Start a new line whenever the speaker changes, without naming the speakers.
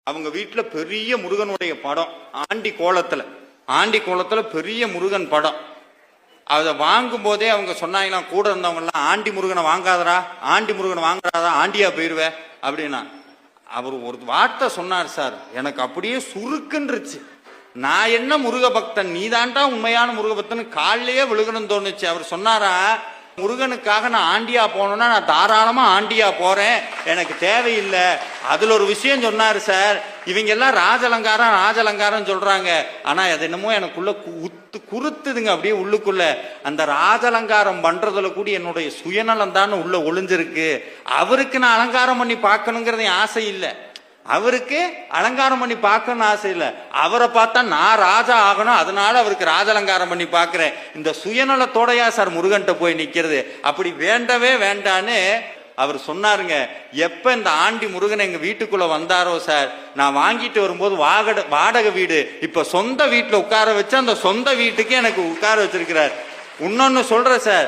அவங்க வீட்டுல பெரிய முருகனுடைய படம் ஆண்டி கோலத்துல பெரிய முருகன் படம். அதை வாங்கும் போதே அவங்க சொன்னாங்களாம், கூட இருந்தவங்க எல்லாம், ஆண்டி முருகனை வாங்காதரா, ஆண்டி முருகனை வாங்காதா, ஆண்டியா போயிருவேன் அப்படின்னா. அவர் ஒரு வார்த்தை சொன்னார் சார், எனக்கு அப்படியே சுருக்குன்றுச்சு. நான் என்ன முருக பக்தன், நீதான்டா உண்மையான முருக பக்தன் காலிலேயே விழுகணும்னு தோணுச்சு. அவர் சொன்னாரா, முருகனுக்காக நான் ஆண்டியா போனோம்னா நான் தாராளமா ஆண்டியா போறேன், எனக்கு தேவையில்லை. அதுல ஒரு விஷயம் சொன்னாரு சார், இவங்க எல்லாம் ராஜலங்காரம் சொல்றாங்க, ஆனா அது என்னமோ எனக்குள்ள குறுத்துதுங்க அப்படியே உள்ளுக்குள்ள. அந்த ராஜலங்காரம் பண்றதுல கூட என்னுடைய சுயநலம் தான் உள்ள ஒளிஞ்சிருக்கு. அவருக்கு நான் அலங்காரம் பண்ணி பார்க்கணுங்கிறது ஆசை இல்லை, அவருக்கு அலங்காரம் பண்ணி பார்க்கணும்னு ஆசை இல்லை. அவரை பார்த்தா நான் ராஜா ஆகணும், அதனால அவருக்கு ராஜலங்காரம் பண்ணி பார்க்கிறேன். இந்த சுயநலத்தோடையா சார் முருகன்ட்ட போய் நிக்கிறது? அப்படி வேண்டவே வேண்டான்னு அவர் சொன்னாருங்க. எப்ப இந்த ஆண்டி முருகன் எங்க வீட்டுக்குள்ள வந்தாரோ சார், நான் வாங்கிட்டு வரும்போது வாடகை வீடு இப்ப சொந்த வீட்டுல உட்கார வச்சு அந்த சொந்த வீட்டுக்கு எனக்கு உட்கார வச்சிருக்கிறார். இன்னொன்னு சொல்ற சார்,